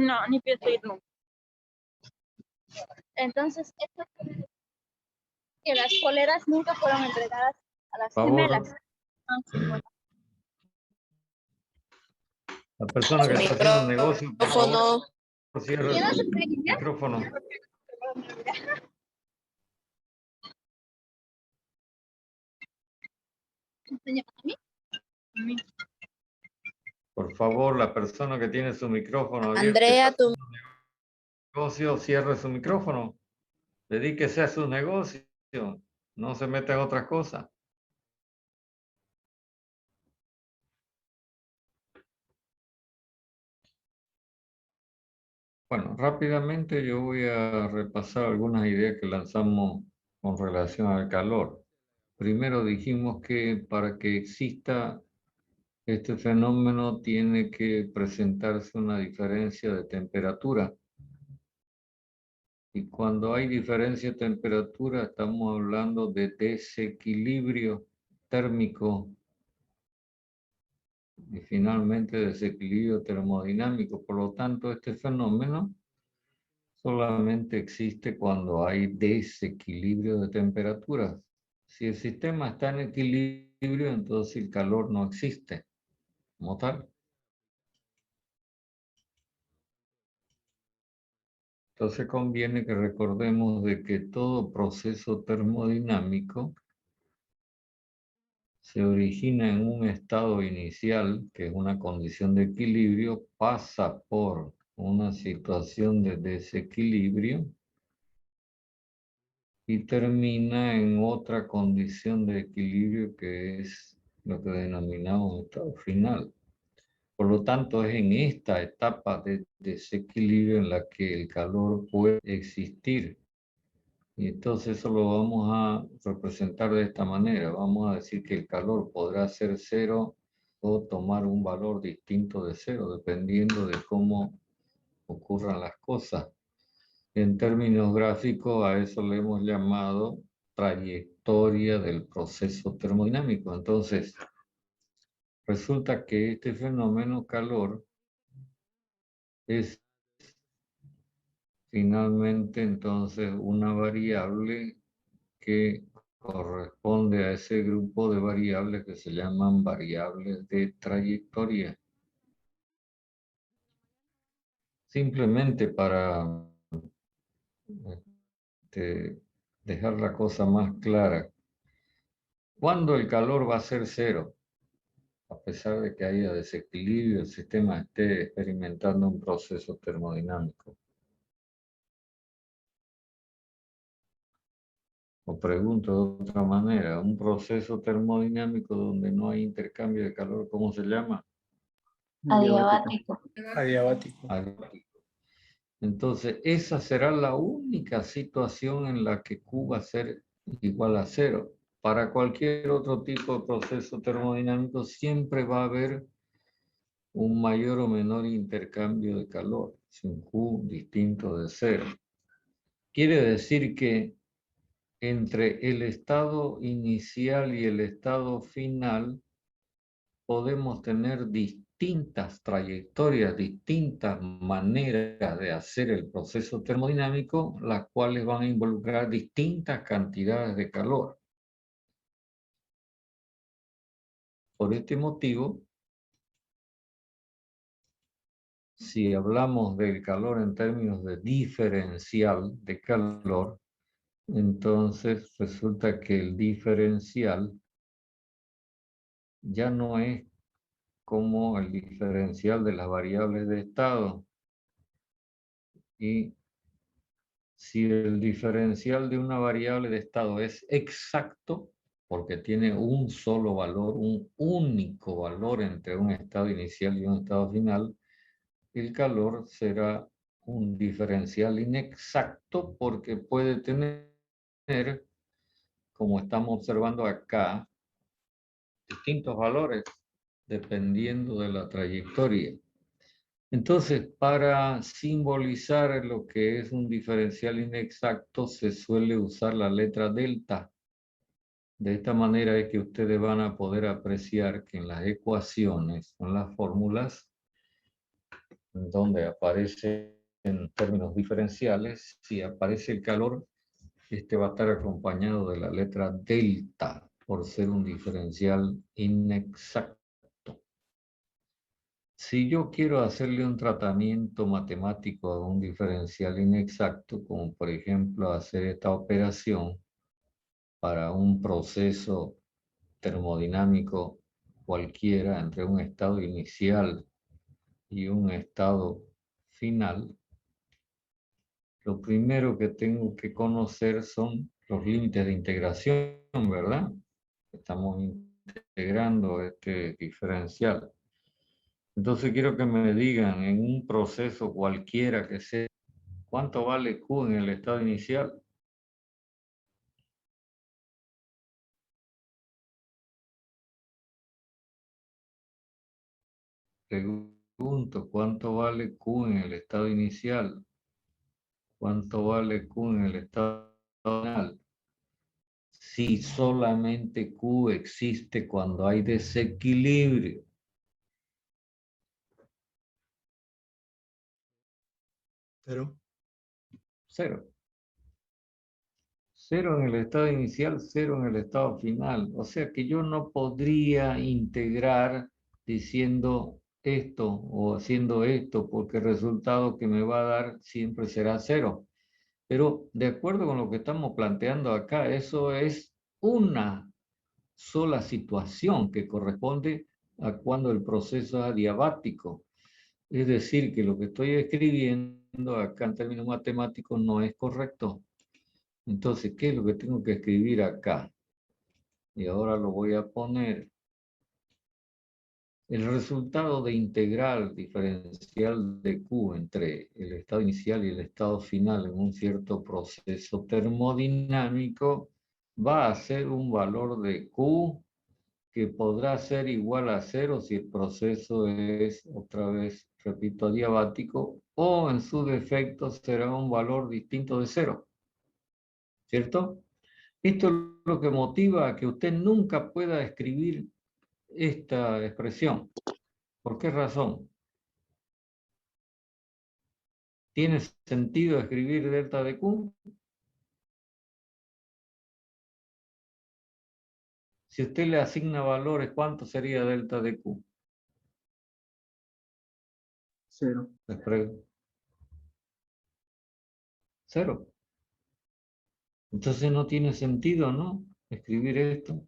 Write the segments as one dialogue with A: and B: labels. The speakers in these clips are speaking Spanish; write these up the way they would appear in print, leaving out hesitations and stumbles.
A: No, ni pienso ir nunca. Entonces, esto que las poleras nunca fueron entregadas a las gemelas. Bueno.
B: La persona que está haciendo un negocio, por favor, cierre
A: ¿Quién hace
B: su micrófono. Por favor, la persona que tiene su micrófono abierto,
C: Andrea, tu
B: negocio, cierre su micrófono. Dedíquese a su negocio. No se meta en otras cosas. Bueno, rápidamente yo voy a repasar algunas ideas que lanzamos con relación al calor. Primero dijimos que para que exista este fenómeno tiene que presentarse una diferencia de temperatura. Y cuando hay diferencia de temperatura estamos hablando de desequilibrio térmico y finalmente desequilibrio termodinámico. Por lo tanto, este fenómeno solamente existe cuando hay desequilibrio de temperaturas. Si el sistema está en equilibrio, entonces el calor no existe como tal. Entonces conviene que recordemos de que todo proceso termodinámico se origina en un estado inicial, que es una condición de equilibrio, pasa por una situación de desequilibrio y termina en otra condición de equilibrio que es lo que denominamos estado final. Por lo tanto, es en esta etapa de desequilibrio en la que el calor puede existir. Y entonces eso lo vamos a representar de esta manera. Vamos a decir que el calor podrá ser cero o tomar un valor distinto de cero, dependiendo de cómo ocurran las cosas. En términos gráficos, a eso le hemos llamado trayectoria del proceso termodinámico. Entonces, resulta que este fenómeno calor es finalmente entonces una variable que corresponde a ese grupo de variables que se llaman variables de trayectoria. Simplemente para dejar la cosa más clara, ¿cuándo el calor va a ser cero? A pesar de que haya desequilibrio, el sistema esté experimentando un proceso termodinámico. O pregunto de otra manera, un proceso termodinámico donde no hay intercambio de calor, ¿cómo se llama?
C: adiabático.
D: Adiabático.
B: Adiabático. Entonces, esa será la única situación en la que Q va a ser igual a cero. Para cualquier otro tipo de proceso termodinámico siempre va a haber un mayor o menor intercambio de calor, sin Q distinto de cero. Quiere decir que entre el estado inicial y el estado final podemos tener distintas trayectorias, distintas maneras de hacer el proceso termodinámico, las cuales van a involucrar distintas cantidades de calor. Por este motivo, si hablamos del calor en términos de diferencial de calor, entonces resulta que el diferencial ya no es como el diferencial de las variables de estado. Y si el diferencial de una variable de estado es exacto, porque tiene un solo valor, un único valor entre un estado inicial y un estado final, el calor será un diferencial inexacto porque puede tener, como estamos observando acá, distintos valores dependiendo de la trayectoria. Entonces, para simbolizar lo que es un diferencial inexacto, se suele usar la letra delta. De esta manera es que ustedes van a poder apreciar que en las ecuaciones, en las fórmulas, donde aparece en términos diferenciales, si aparece el calor, este va a estar acompañado de la letra delta, por ser un diferencial inexacto. Si yo quiero hacerle un tratamiento matemático a un diferencial inexacto, como por ejemplo hacer esta operación para un proceso termodinámico cualquiera entre un estado inicial y un estado final, lo primero que tengo que conocer son los límites de integración, ¿verdad? Estamos integrando este diferencial. Entonces quiero que me digan en un proceso cualquiera que sea, ¿cuánto vale Q en el estado inicial? Pregunto, ¿cuánto vale Q en el estado inicial? ¿Cuánto vale Q en el estado final? Si solamente Q existe cuando hay desequilibrio.
D: Cero.
B: Cero. Cero en el estado inicial, cero en el estado final. O sea que yo no podría integrar diciendo esto o haciendo esto, porque el resultado que me va a dar siempre será cero. Pero de acuerdo con lo que estamos planteando acá, eso es una sola situación que corresponde a cuando el proceso es adiabático. Es decir, que lo que estoy escribiendo acá en términos matemáticos no es correcto. Entonces, ¿qué es lo que tengo que escribir acá? Y ahora lo voy a poner. El resultado de integral diferencial de Q entre el estado inicial y el estado final en un cierto proceso termodinámico va a ser un valor de Q que podrá ser igual a cero si el proceso es, otra vez, repito, adiabático, o en su defecto será un valor distinto de cero. ¿Cierto? Esto es lo que motiva a que usted nunca pueda escribir esta expresión. ¿Por qué razón? ¿Tiene sentido escribir delta de Q? Si usted le asigna valores, ¿cuánto sería delta de Q?
D: Cero.
B: Cero. Entonces no tiene sentido, ¿no? Escribir esto.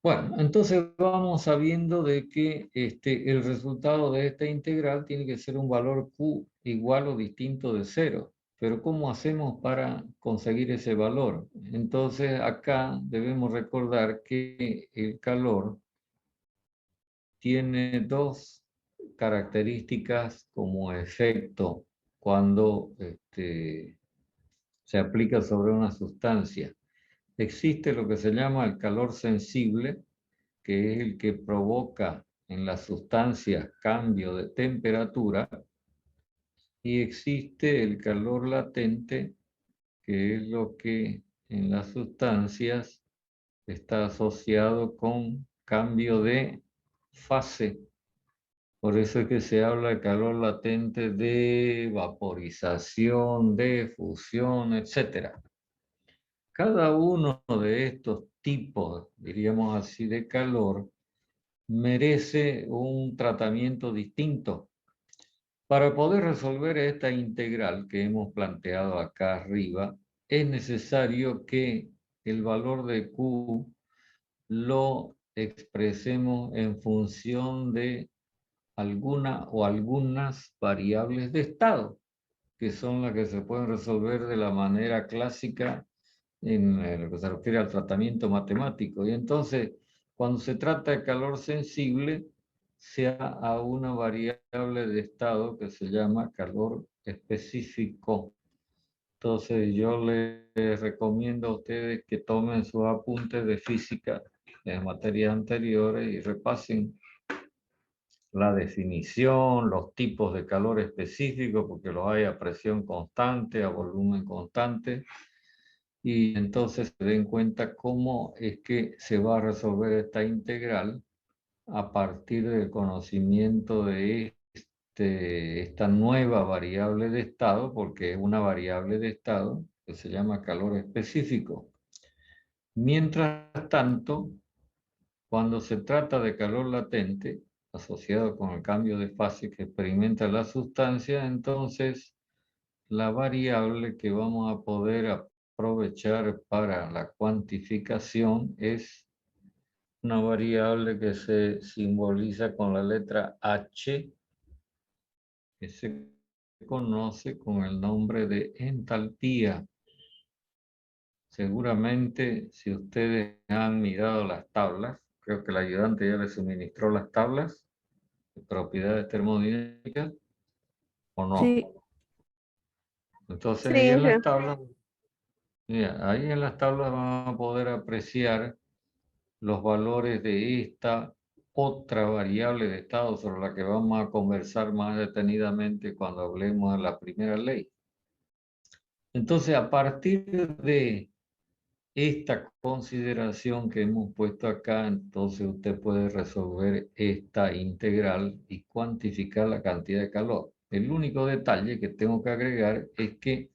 B: Bueno, entonces vamos sabiendo de que el resultado de esta integral tiene que ser un valor Q igual o distinto de cero. Pero ¿cómo hacemos para conseguir ese valor? Entonces acá debemos recordar que el calor tiene dos características como efecto cuando se aplica sobre una sustancia. Existe lo que se llama el calor sensible, que es el que provoca en las sustancias cambio de temperatura, y existe el calor latente, que es lo que en las sustancias está asociado con cambio de fase. Por eso es que se habla de calor latente de vaporización, de fusión, etc. Cada uno de estos tipos, diríamos así, de calor, merece un tratamiento distinto. Para poder resolver esta integral que hemos planteado acá arriba, es necesario que el valor de Q lo expresemos en función de alguna o algunas variables de estado, que son las que se pueden resolver de la manera clásica en lo que se refiere al tratamiento matemático. Y entonces, cuando se trata de calor sensible, se da a una variable de estado que se llama calor específico. Entonces, yo les recomiendo a ustedes que tomen sus apuntes de física de materias anteriores y repasen la definición, los tipos de calor específico, porque los hay a presión constante, a volumen constante, y entonces se den cuenta cómo es que se va a resolver esta integral a partir del conocimiento de esta nueva variable de estado, porque es una variable de estado que se llama calor específico. Mientras tanto, cuando se trata de calor latente, asociado con el cambio de fase que experimenta la sustancia, entonces la variable que vamos a poder aprovechar para la cuantificación es una variable que se simboliza con la letra H, que se conoce con el nombre de entalpía. Seguramente, si ustedes han mirado las tablas, creo que el ayudante ya les suministró las tablas de propiedades termodinámicas, ¿o no?
E: Sí,
B: Entonces,
E: sí,
B: ahí en
E: sí.
B: las tablas, mira, ahí en las tablas van a poder apreciar los valores de esta otra variable de estado sobre la que vamos a conversar más detenidamente cuando hablemos de la primera ley. Entonces, a partir de esta consideración que hemos puesto acá, entonces usted puede resolver esta integral y cuantificar la cantidad de calor. El único detalle que tengo que agregar es que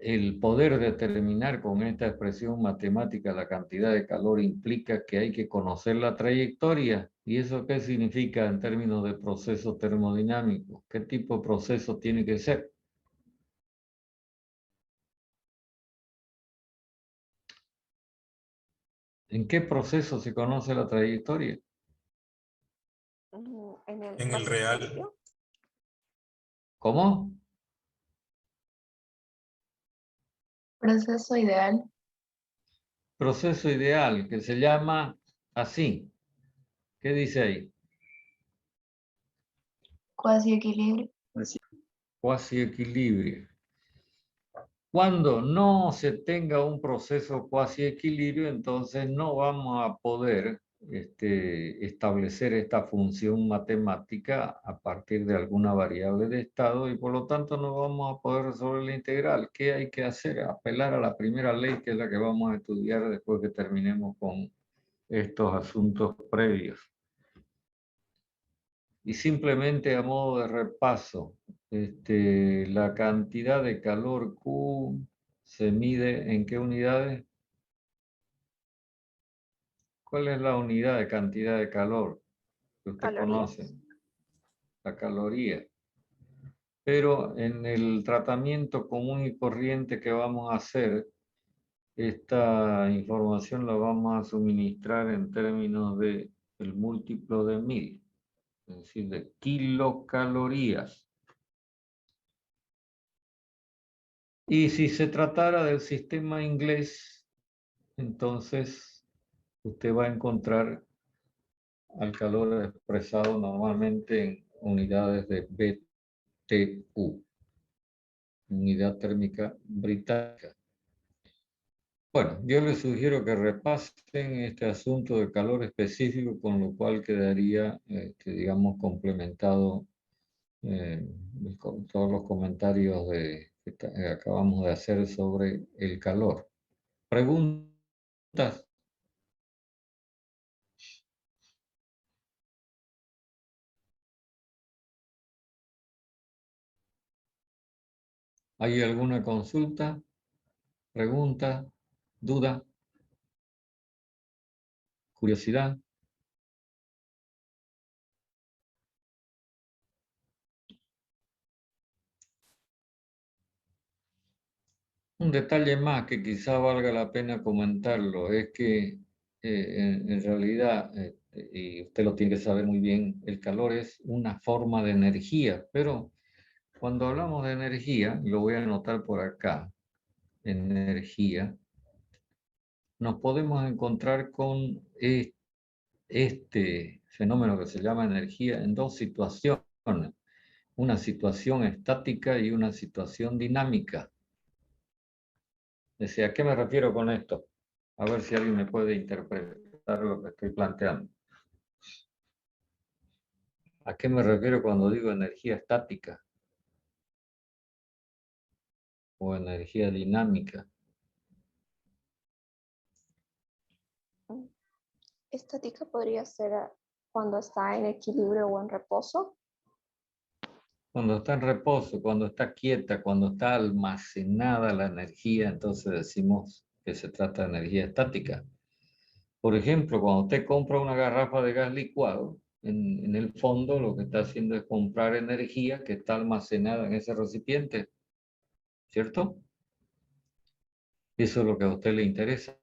B: el poder determinar con esta expresión matemática la cantidad de calor implica que hay que conocer la trayectoria. ¿Y eso qué significa en términos de proceso termodinámico? ¿Qué tipo de proceso tiene que ser? ¿En qué proceso se conoce la trayectoria?
D: En el real.
B: ¿Cómo?
C: Proceso ideal.
B: Proceso ideal, que se llama así. ¿Qué dice ahí?
C: Cuasi equilibrio.
B: Cuasi equilibrio. Cuando no se tenga un proceso cuasi equilibrio, entonces no vamos a poder establecer esta función matemática a partir de alguna variable de estado y por lo tanto no vamos a poder resolver la integral. ¿Qué hay que hacer? Apelar a la primera ley, que es la que vamos a estudiar después que terminemos con estos asuntos previos. Y simplemente a modo de repaso, la cantidad de calor Q se mide ¿en qué unidades? ¿Cuál es la unidad de cantidad de calor que usted
E: Calorías.
B: conoce? La caloría. Pero en el tratamiento común y corriente que vamos a hacer, esta información la vamos a suministrar en términos de el múltiplo de 1000, es decir, de kilocalorías. Y si se tratara del sistema inglés, entonces usted va a encontrar al calor expresado normalmente en unidades de BTU, unidad térmica británica. Bueno, yo les sugiero que repasen este asunto de calor específico, con lo cual quedaría, digamos, complementado con todos los comentarios que acabamos de hacer sobre el calor. ¿Preguntas? ¿Hay alguna consulta, pregunta, duda, curiosidad? Un detalle más que quizá valga la pena comentarlo es que en realidad, y usted lo tiene que saber muy bien, el calor es una forma de energía, pero cuando hablamos de energía, lo voy a anotar por acá, energía, nos podemos encontrar con este fenómeno que se llama energía en dos situaciones, una situación estática y una situación dinámica. Decía, ¿a qué me refiero con esto? A ver si alguien me puede interpretar lo que estoy planteando. ¿A qué me refiero cuando digo energía estática? O energía dinámica.
D: estática podría ser cuando está en equilibrio o en reposo.
B: Cuando está en reposo, cuando está quieta, cuando está almacenada la energía, entonces decimos que se trata de energía estática. Por ejemplo, cuando usted compra una garrafa de gas licuado, en el fondo lo que está haciendo es comprar energía que está almacenada en ese recipiente, ¿cierto? Eso es lo que a usted le interesa.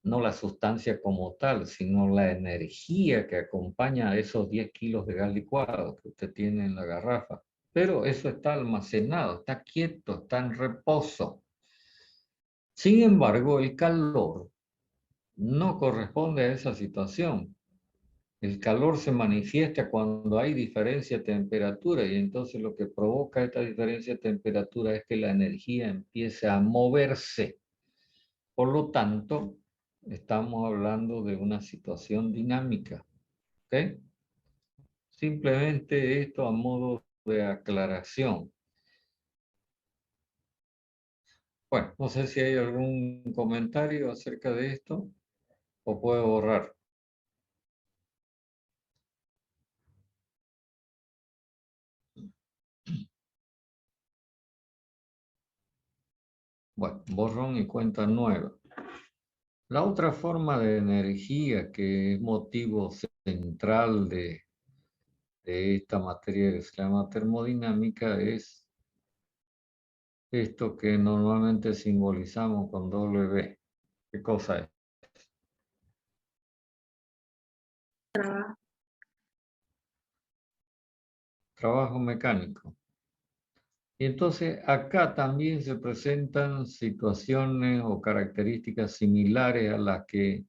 B: No la sustancia como tal, sino la energía que acompaña a esos 10 kilos de gas licuado que usted tiene en la garrafa. Pero eso está almacenado, está quieto, está en reposo. Sin embargo, el calor no corresponde a esa situación. El calor se manifiesta cuando hay diferencia de temperatura y entonces lo que provoca esta diferencia de temperatura es que la energía empiece a moverse. Por lo tanto, estamos hablando de una situación dinámica. ¿Ok? Simplemente esto a modo de aclaración. Bueno, no sé si hay algún comentario acerca de esto o puedo borrar. Bueno, borrón y cuenta nueva. La otra forma de energía que es motivo central de esta materia que se llama termodinámica es esto que normalmente simbolizamos con W. ¿Qué cosa es? Trabajo mecánico. Y entonces acá también se presentan situaciones o características similares a las que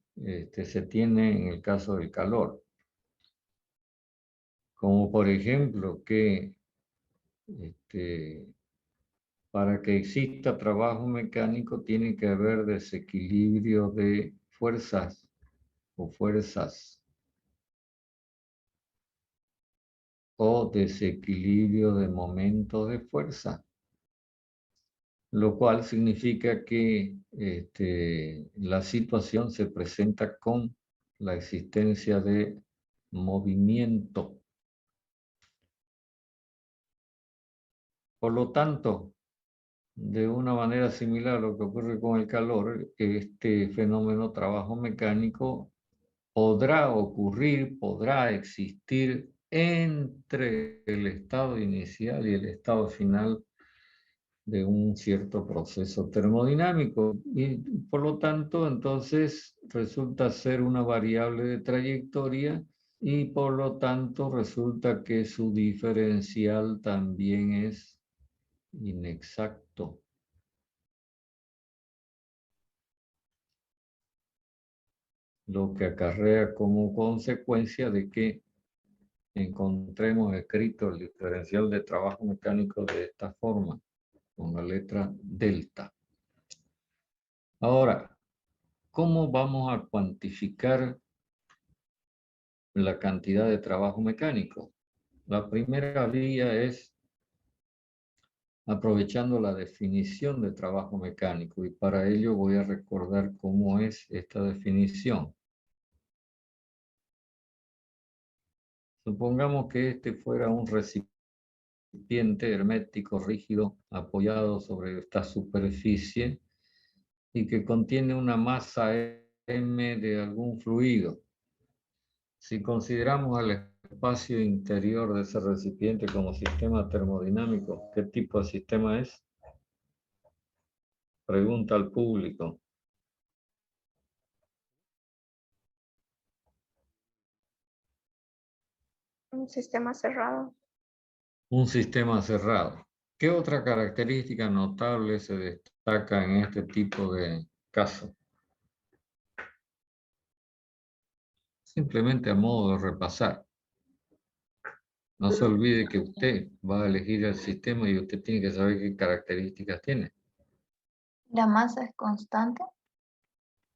B: se tiene en el caso del calor. Como por ejemplo que para que exista trabajo mecánico tiene que haber desequilibrio de fuerzas o fuerzas o desequilibrio de momento de fuerza, lo cual significa que la situación se presenta con la existencia de movimiento. Por lo tanto, de una manera similar a lo que ocurre con el calor, este fenómeno trabajo mecánico podrá ocurrir, podrá existir entre el estado inicial y el estado final de un cierto proceso termodinámico y por lo tanto entonces resulta ser una variable de trayectoria y por lo tanto resulta que su diferencial también es inexacto. Lo que acarrea como consecuencia de que encontremos escrito el diferencial de trabajo mecánico de esta forma, con la letra delta. Ahora, ¿cómo vamos a cuantificar la cantidad de trabajo mecánico? La primera vía es aprovechando la definición de trabajo mecánico y para ello voy a recordar cómo es esta definición. Supongamos que este fuera un recipiente hermético rígido apoyado sobre esta superficie y que contiene una masa M de algún fluido. Si consideramos el espacio interior de ese recipiente como sistema termodinámico, ¿qué tipo de sistema es? Pregunta al público.
D: Un sistema cerrado.
B: Un sistema cerrado. ¿Qué otra característica notable se destaca en este tipo de caso? Simplemente a modo de repasar. No se olvide que usted va a elegir el sistema y usted tiene que saber qué características tiene.
C: La masa es constante.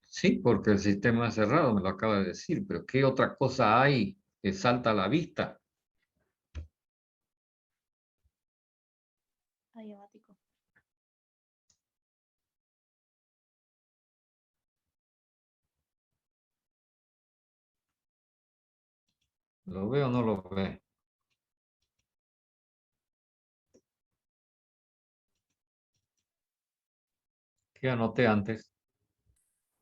B: Sí, porque el sistema es cerrado, me lo acaba de decir, pero ¿qué otra cosa hay que salta a la vista?
A: Adiabático.
B: ¿Lo ve o no lo ve? ¿Qué anoté antes?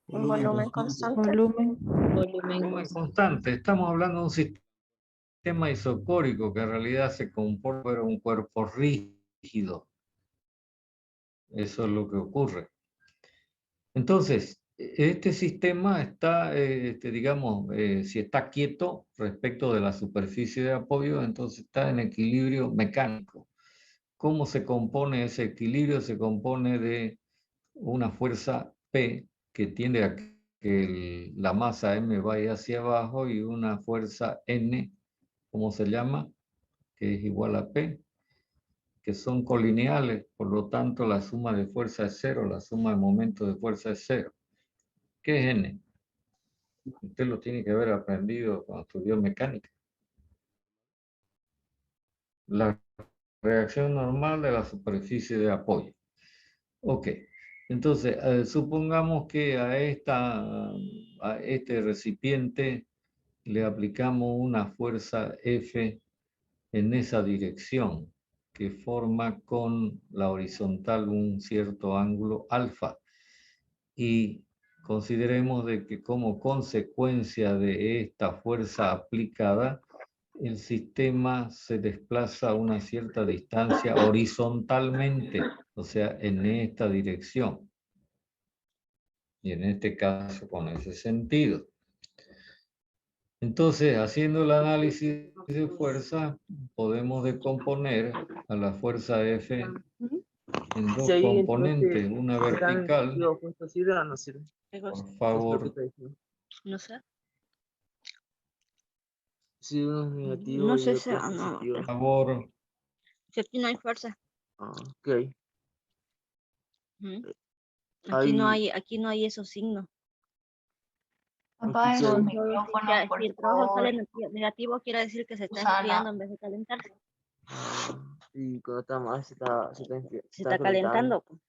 D: Un volumen constante.
E: Volumen.
B: Volumen constante. Estamos hablando de un sistema isocórico que en realidad se comporta como un cuerpo rígido. Eso es lo que ocurre. Entonces, este sistema está, digamos, si está quieto respecto de la superficie de apoyo, entonces está en equilibrio mecánico. ¿Cómo se compone ese equilibrio? Se compone de una fuerza P que tiende a que la masa M vaya hacia abajo y una fuerza N, ¿cómo se llama? Que es igual a P, que son colineales, por lo tanto la suma de fuerza es cero, la suma de momento de fuerza es cero. ¿Qué es N? Usted lo tiene que haber aprendido cuando estudió mecánica. La reacción normal de la superficie de apoyo. Ok, entonces supongamos que a este recipiente le aplicamos una fuerza F en esa dirección que forma con la horizontal un cierto ángulo alfa. Y consideremos de que como consecuencia de esta fuerza aplicada, el sistema se desplaza a una cierta distancia horizontalmente, o sea, en esta dirección. Y en este caso con ese sentido. Entonces, haciendo el análisis de fuerza, podemos decomponer a la fuerza F en dos componentes, una vertical. Por favor.
E: No sé.
F: Si uno es negativo,
E: No
F: y
E: sé
F: el
E: si
F: otro es
E: no.
F: positivo.
B: Por favor.
E: Si aquí no hay fuerza.
F: Ah, ok.
E: Ujú.
F: Ahí-
E: Aquí no hay esos signos.
C: Apague
F: Sí.
C: su
E: Ya,
C: micrófono, por
E: si el trabajo
C: favor.
E: sale negativo, quiere decir que se está
C: Susana.
E: enfriando en vez de calentarse.
F: Y cuando está mal, se
E: Se está calentando, pues.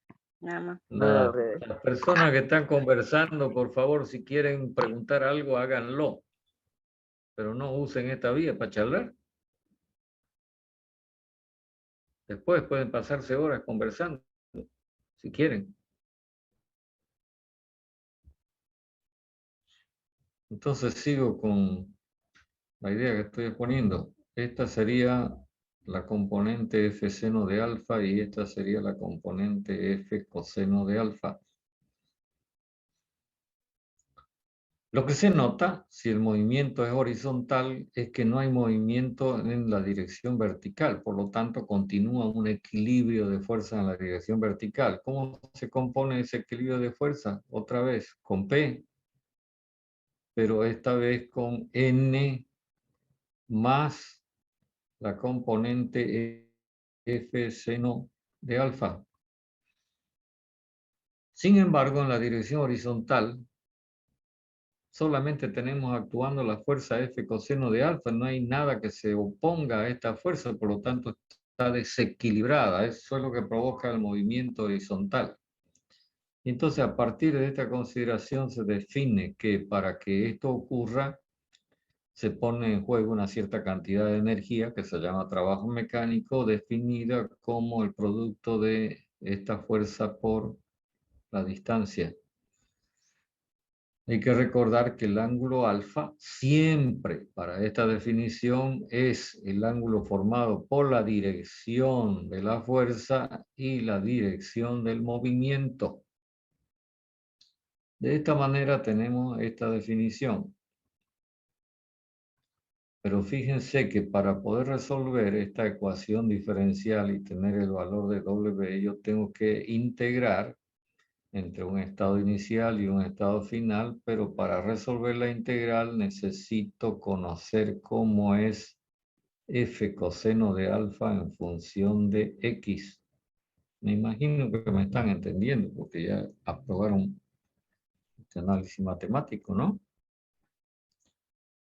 E: Nada más.
F: No era al
B: Las
F: revés.
B: personas que están conversando, por favor, si quieren preguntar algo, háganlo. Pero no usen esta vía para charlar. Después pueden pasarse horas conversando, si quieren. Entonces sigo con la idea que estoy exponiendo. Esta sería la componente F seno de alfa y esta sería la componente F coseno de alfa. Lo que se nota, si el movimiento es horizontal, es que no hay movimiento en la dirección vertical, por lo tanto continúa un equilibrio de fuerza en la dirección vertical. ¿Cómo se compone ese equilibrio de fuerza? Otra vez, con P, pero esta vez con N más la componente F seno de alfa. Sin embargo, en la dirección horizontal, solamente tenemos actuando la fuerza F coseno de alfa, no hay nada que se oponga a esta fuerza, por lo tanto está desequilibrada, eso es lo que provoca el movimiento horizontal. Y entonces a partir de esta consideración se define que para que esto ocurra, se pone en juego una cierta cantidad de energía que se llama trabajo mecánico, definida como el producto de esta fuerza por la distancia. Hay que recordar que el ángulo alfa siempre para esta definición es el ángulo formado por la dirección de la fuerza y la dirección del movimiento. De esta manera tenemos esta definición. Pero fíjense que para poder resolver esta ecuación diferencial y tener el valor de W, yo tengo que integrar entre un estado inicial y un estado final, pero para resolver la integral necesito conocer cómo es F coseno de alfa en función de X. Me imagino que me están entendiendo porque ya aprobaron este análisis matemático, ¿no?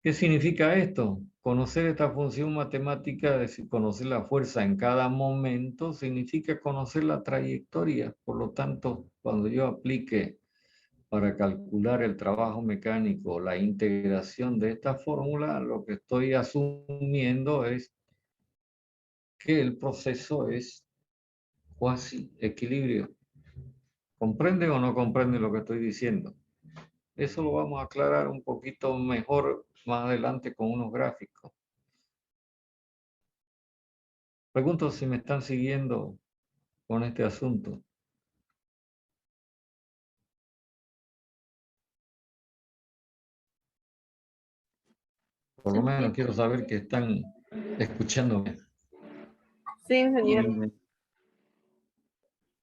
B: ¿Qué significa esto? Conocer esta función matemática, es decir, conocer la fuerza en cada momento, significa conocer la trayectoria. Por lo tanto, cuando yo aplique para calcular el trabajo mecánico, la integración de esta fórmula, lo que estoy asumiendo es que el proceso es cuasi equilibrio. ¿Comprende o no comprende lo que estoy diciendo? Eso lo vamos a aclarar un poquito mejor más adelante con unos gráficos. Pregunto si me están siguiendo con este asunto. Por lo menos quiero saber que están escuchándome.
D: Sí, señor.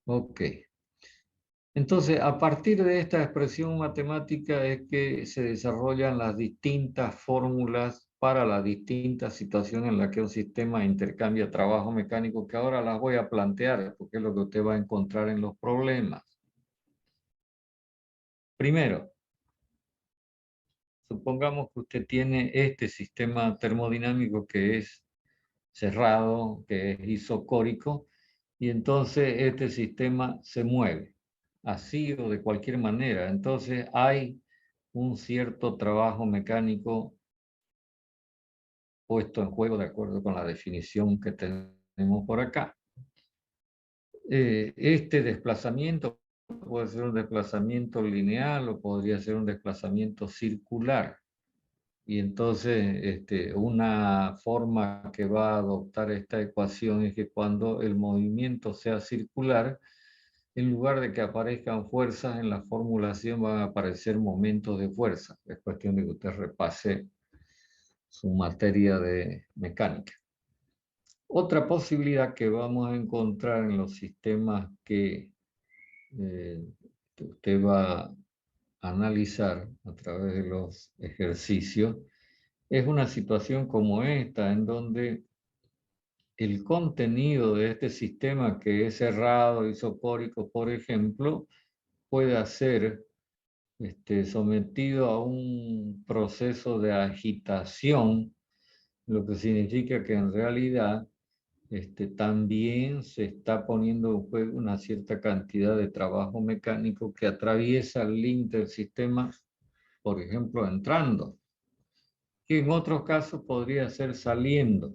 B: Ok. Entonces, a partir de esta expresión matemática es que se desarrollan las distintas fórmulas para las distintas situaciones en las que un sistema intercambia trabajo mecánico, que ahora las voy a plantear, porque es lo que usted va a encontrar en los problemas. Primero, supongamos que usted tiene este sistema termodinámico que es cerrado, que es isocórico, y entonces este sistema se mueve, así o de cualquier manera. Entonces hay un cierto trabajo mecánico puesto en juego de acuerdo con la definición que tenemos por acá. Este desplazamiento puede ser un desplazamiento lineal o podría ser un desplazamiento circular. Y entonces una forma que va a adoptar esta ecuación es que cuando el movimiento sea circular, en lugar de que aparezcan fuerzas en la formulación van a aparecer momentos de fuerza. Es cuestión de que usted repase su materia de mecánica. Otra posibilidad que vamos a encontrar en los sistemas que usted va a analizar a través de los ejercicios es una situación como esta, en donde el contenido de este sistema que es cerrado, isocórico, por ejemplo, puede ser sometido a un proceso de agitación, lo que significa que en realidad también se está poniendo en juego una cierta cantidad de trabajo mecánico que atraviesa el límite del sistema, por ejemplo, entrando, que en otros casos podría ser saliendo.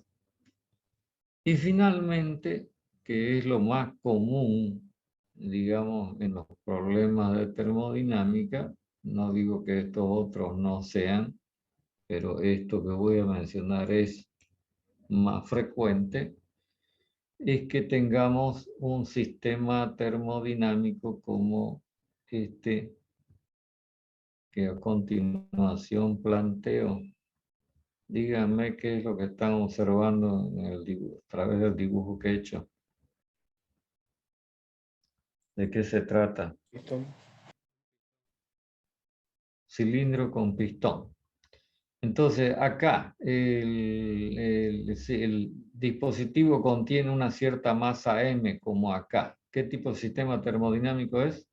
B: Y finalmente, que es lo más común, digamos, en los problemas de termodinámica, no digo que estos otros no sean, pero esto que voy a mencionar es más frecuente, es que tengamos un sistema termodinámico como este que a continuación planteo. Díganme qué es lo que están observando en el dibujo, a través del dibujo que he hecho. ¿De qué se trata?
G: Pistón.
B: Cilindro con pistón. Entonces, acá el dispositivo contiene una cierta masa M, como acá. ¿Qué tipo de sistema termodinámico es?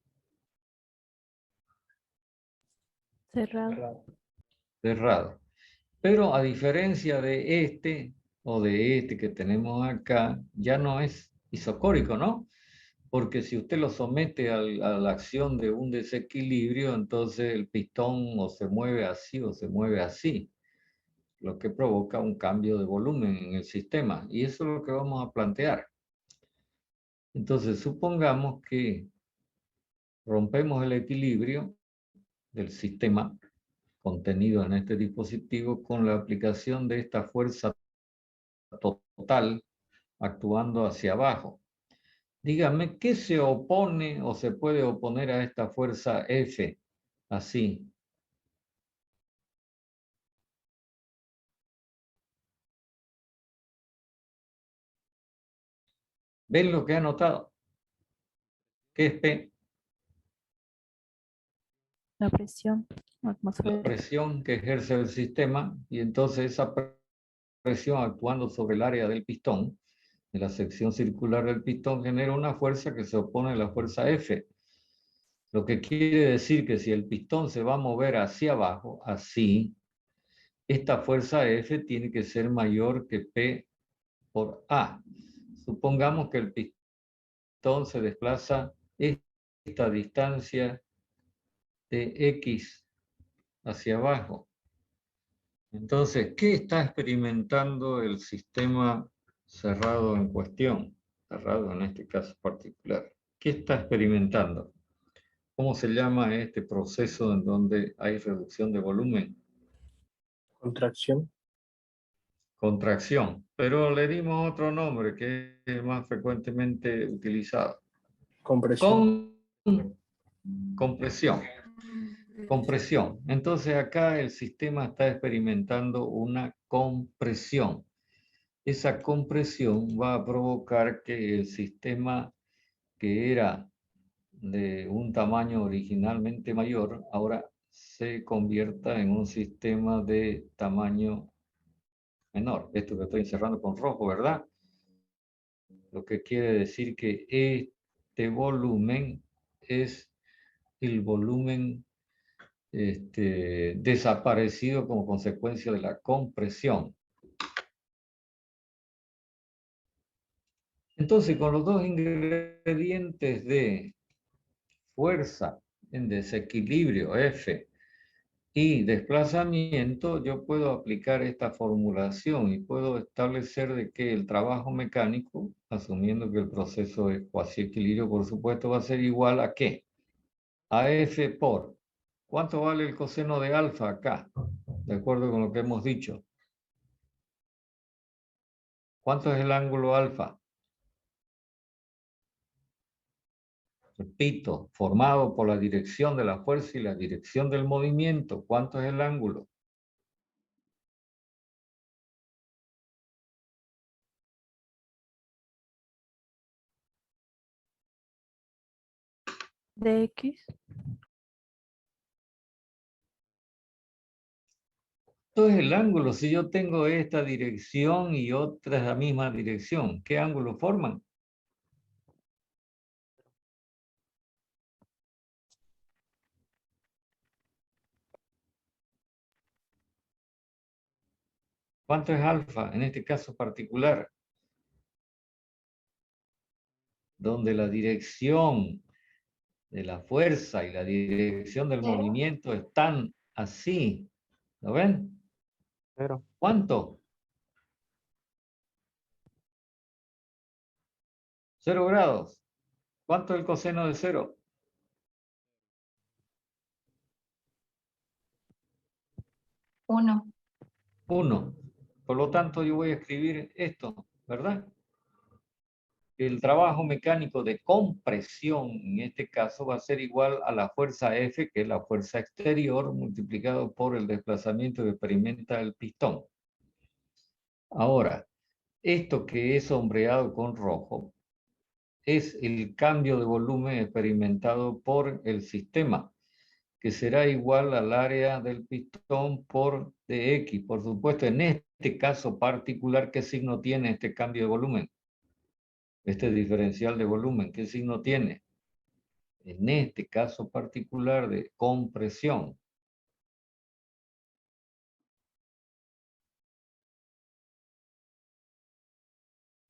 G: Cerrado.
B: Cerrado. Pero a diferencia de este o de este que tenemos acá, ya no es isocórico, ¿no? Porque si usted lo somete a la acción de un desequilibrio, entonces el pistón o se mueve así o se mueve así, lo que provoca un cambio de volumen en el sistema. Y eso es lo que vamos a plantear. Entonces, supongamos que rompemos el equilibrio del sistema contenido en este dispositivo con la aplicación de esta fuerza total actuando hacia abajo. Dígame, ¿qué se opone o se puede oponer a esta fuerza F? Así. ¿Ven lo que he anotado? ¿Qué es P?
H: La presión
B: La
H: atmosférica.
B: presión que ejerce el sistema, y entonces esa presión actuando sobre el área del pistón, de la sección circular del pistón, genera una fuerza que se opone a la fuerza F. Lo que quiere decir que si el pistón se va a mover hacia abajo, así, esta fuerza F tiene que ser mayor que P por A. Supongamos que el pistón se desplaza esta distancia de X hacia abajo. Entonces, ¿qué está experimentando el sistema cerrado en cuestión? Cerrado en este caso particular. ¿Qué está experimentando? ¿Cómo se llama este proceso en donde hay reducción de volumen?
G: Contracción.
B: Contracción. Pero le dimos otro nombre que es más frecuentemente utilizado.
G: Compresión.
B: Compresión. Compresión. Entonces acá el sistema está experimentando una compresión. Esa compresión va a provocar que el sistema que era de un tamaño originalmente mayor, ahora se convierta en un sistema de tamaño menor. Esto que estoy encerrando con rojo, ¿verdad? Lo que quiere decir que este volumen es el volumen desaparecido como consecuencia de la compresión. Entonces, con los dos ingredientes de fuerza en desequilibrio F y desplazamiento, yo puedo aplicar esta formulación y puedo establecer de que el trabajo mecánico, asumiendo que el proceso es cuasi equilibrio, por supuesto, va a ser igual a ¿qué? A F por. ¿Cuánto vale el coseno de alfa acá? De acuerdo con lo que hemos dicho. ¿Cuánto es el ángulo alfa? Repito, formado por la dirección de la fuerza y la dirección del movimiento. ¿Cuánto es el ángulo?
H: dx.
B: Esto es el ángulo. Si yo tengo esta dirección y otra la misma dirección, ¿qué ángulo forman? ¿Cuánto es alfa en este caso particular? Donde la dirección de la fuerza y la dirección del
C: Cero.
B: movimiento están así. ¿Lo ven?
F: 0.
B: ¿Cuánto? 0 grados. ¿Cuánto es el coseno de 0?
C: 1.
B: 1. Por lo tanto, yo voy a escribir esto, ¿verdad? El trabajo mecánico de compresión, en este caso, va a ser igual a la fuerza F, que es la fuerza exterior, multiplicado por el desplazamiento que experimenta el pistón. Ahora, esto que es sombreado con rojo es el cambio de volumen experimentado por el sistema, que será igual al área del pistón por dx. Por supuesto, en este caso particular, ¿qué signo tiene este cambio de volumen? Este diferencial de volumen, ¿qué signo tiene? En este caso particular de compresión.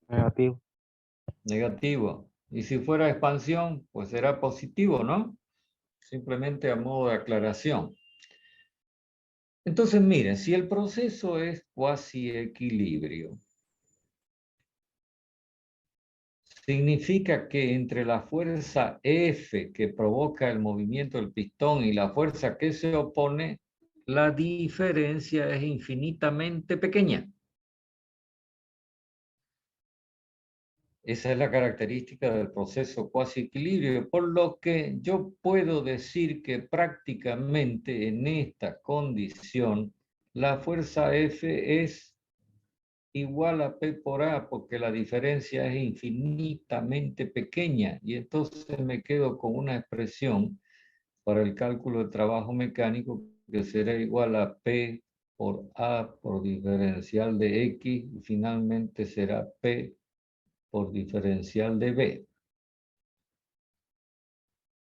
F: Negativo.
B: Negativo. Y si fuera expansión, pues será positivo, ¿no? Simplemente a modo de aclaración. Entonces, miren, si el proceso es cuasi equilibrio, significa que entre la fuerza F que provoca el movimiento del pistón y la fuerza que se opone, la diferencia es infinitamente pequeña. Esa es la característica del proceso cuasi equilibrio, por lo que yo puedo decir que prácticamente en esta condición la fuerza F es igual a P por A, porque la diferencia es infinitamente pequeña, y entonces me quedo con una expresión para el cálculo de trabajo mecánico que será igual a P por A por diferencial de X, y finalmente será P por diferencial de B.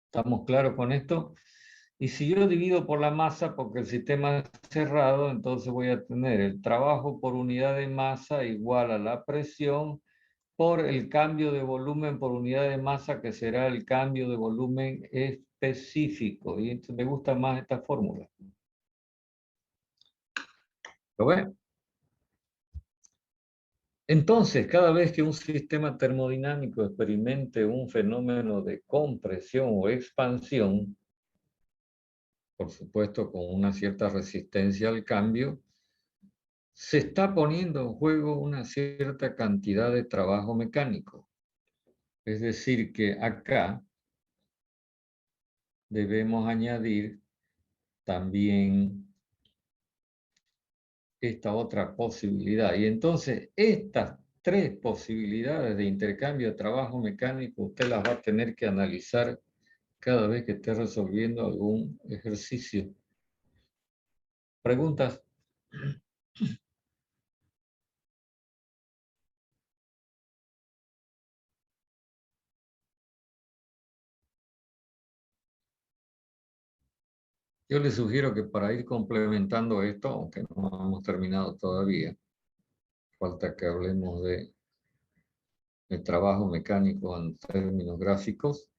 B: ¿Estamos claros con esto? Y si yo divido por la masa, porque el sistema es cerrado, entonces voy a tener el trabajo por unidad de masa igual a la presión por el cambio de volumen por unidad de masa, que será el cambio de volumen específico. Y entonces me gusta más esta fórmula. ¿Lo ven? Entonces, cada vez que un sistema termodinámico experimente un fenómeno de compresión o expansión, por supuesto con una cierta resistencia al cambio, se está poniendo en juego una cierta cantidad de trabajo mecánico. Es decir, que acá debemos añadir también esta otra posibilidad. Y entonces, estas tres posibilidades de intercambio de trabajo mecánico, usted las va a tener que analizar cada vez que esté resolviendo algún ejercicio. ¿Preguntas? Yo les sugiero que para ir complementando esto, aunque no hemos terminado todavía, falta que hablemos de trabajo mecánico en términos gráficos.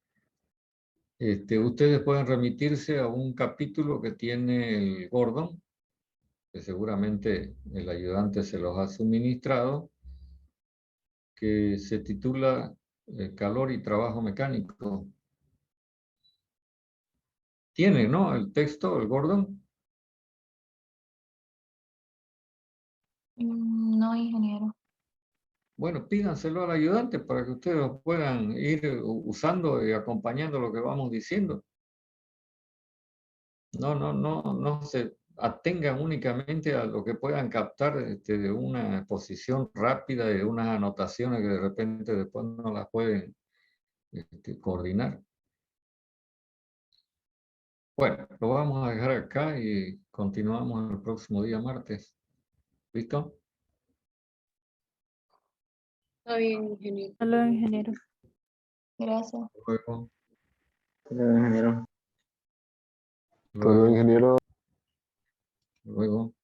B: Ustedes pueden remitirse a un capítulo que tiene el Gordon, que seguramente el ayudante se los ha suministrado, que se titula Calor y Trabajo Mecánico. ¿Tiene, no? El texto, el Gordon.
C: No, ingeniero.
B: Bueno, pídanselo al ayudante para que ustedes lo puedan ir usando y acompañando lo que vamos diciendo. No se atengan únicamente a lo que puedan captar de una exposición rápida, de unas anotaciones que de repente después no las pueden coordinar. Bueno, lo vamos a dejar acá y continuamos el próximo día martes. ¿Listo?
A: Está bien, ingeniero.
E: Hasta luego, ingeniero.
C: Gracias.
B: Luego,
G: ingeniero.
B: luego,
G: ingeniero.
B: luego.